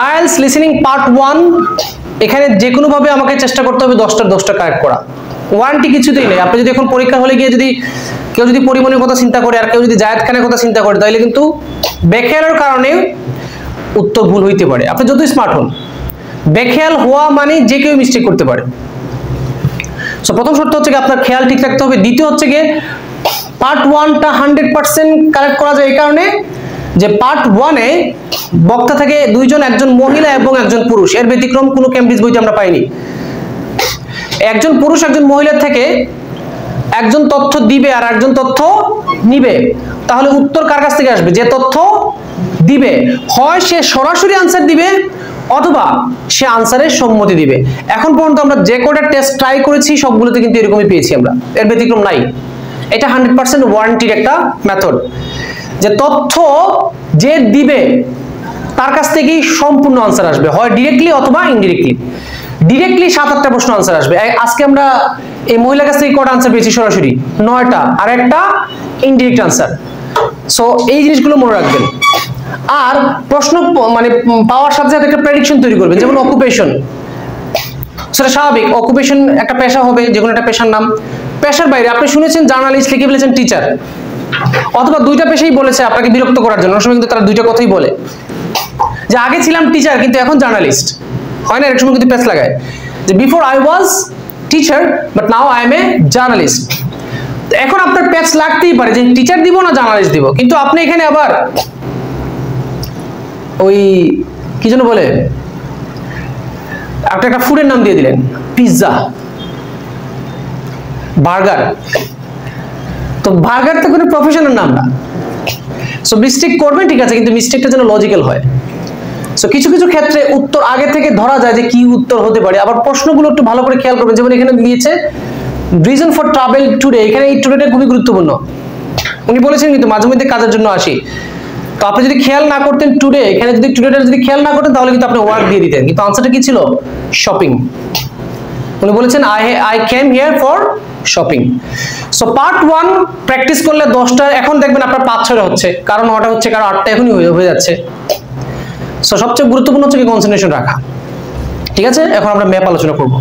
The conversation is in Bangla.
আইএলটিএস লিসেনিং পার্ট 1 এখানে যে কোনো ভাবে আমাকে চেষ্টা করতে হবে 10টা কারেক্ট করা। ওয়ারেন্টি কিছুতেই নেই। আপনি যদি এখন পরীক্ষা হলে গিয়ে যদি কেউ যদি পরিমণির কথা চিন্তা করে আর কেউ যদি জায়েদ খানের কথা চিন্তা করে তাহলে কিন্তু বেখেয়ালের কারণে উত্তর ভুল হইতে পারে। আপনি যতই স্মার্ট হন, বেখেয়াল হওয়া মানে যে কেউ মিস্টেক করতে পারে। সো প্রথম শর্ত হচ্ছে কি আপনার খেয়াল ঠিক রাখতে হবে। দ্বিতীয় হচ্ছে কি পার্ট 1টা 100% কারেক্ট করা যায় এই কারণে যে পার্ট 1-এ বক্তা থাকে দুইজন, একজন মহিলা এবং একজন পুরুষ। এর ব্যতিক্রম কোনো কেমব্রিজ বইতে আমরা পাইনি। একজন পুরুষ একজন মহিলার থেকে একজন তথ্য দিবে আর একজন তথ্য নিবে, তাহলে উত্তর কার কাছ থেকে আসবে? যে তথ্য দিবে হয় সে সরাসরি আনসার দিবে অথবা সে আনসারের সম্মতি দিবে। এখন পর্যন্ত আমরা যে কটা টেস্ট ট্রাই করেছি সবগুলোতে কিন্তু এরকমই পেয়েছি আমরা, এর ব্যতিক্রম নাই। এটা 100% ওয়ারেন্টির একটা মেথড যে তথ্য যে দিবে তার কাছ থেকেই সম্পূর্ণ আনসার আসবে, হয় ডিরেক্টলি অথবা ইনডিরেক্টলি। ডিরেক্টলি 7-8টা প্রশ্ন আনসার আসবে। আজকে আমরা এই মহিলার কাছ থেকে কটা আনসার পেয়েছি? সরাসরি 9টা, আর একটা ইনডিরেক্ট আনসার। সো এই জিনিসগুলো মনে রাখবেন। আর প্রশ্ন মানে পাওয়ার সাথে সাথে একটা প্রেডিকশন তৈরি করবেন। যেমন অকুপেশন, সেটা স্বাভাবিক, অকুপেশন একটা পেশা হবে, যে কোনো একটা পেশার নাম। পেশার বাইরে আপনি শুনেছেন জার্নালিস্ট, লিখে ফেলেছেন টিচার, অথবা দুইটা পেশাই বলেছে আপনাকে বিরক্ত করার জন্য। অনেক সময় কিন্তু তারা দুইটা কথাই বলে যে আগে ছিলাম টিচার কিন্তু এখন জার্নালিস্ট, হয় না? এর সময় কিন্তু পেজ লাগায় যে before I was teacher but now I M A journalist. এখন আপনার পেজ লাগতেই পারে যে টিচার দিব না জার্নালিস্ট দিব, কিন্তু আপনি এখানে আবার ওই কি যেন বলে আপনি একটা ফুডের নাম দিয়ে দিলেন, পিৎজা, বার্গার। তো বার্গার তো কোনো প্রফেশনের নাম না। সো মিস্টেক করবেন ঠিক আছে, কিন্তু মিস্টেকটা যেন লজিক্যাল হয়। সো কিছু কিছু ক্ষেত্রে উত্তর আগে থেকে ধরা যায় যে কি উত্তর হতে পারে। আবার প্রশ্নগুলো একটু ভালো করে খেয়াল করবেন। যেমন এখানে দিয়েছে রিজন ফর ট্রাভেল টুডে, এখানে এই টুডেটা খুবই গুরুত্বপূর্ণ। উনি বলেছেন কিন্তু মাঝে মধ্যে কাজের জন্য আসি। তো আপনি যদি খেয়াল না করতেন টুডে, এখানে যদি টুডেটা যদি খেয়াল না করতেন তাহলে কিন্তু আপনি ওয়ার্ক দিয়ে দিতেন, কিন্তু আনসারটা কি ছিল? শপিং। উনি বলেছেন I came here for shopping. So part 1 practice করলে 10টা, এখন দেখবেন আপনার 5-6টা হচ্ছে, কারণ 9টা হচ্ছে, কারণ 8টা এখনই হয়ে যাচ্ছে। সো সবচেয়ে গুরুত্বপূর্ণ হচ্ছে কি কনসেন্ট্রেশন রাখা। ঠিক আছে, এখন আমরা ম্যাপ আলোচনা করব।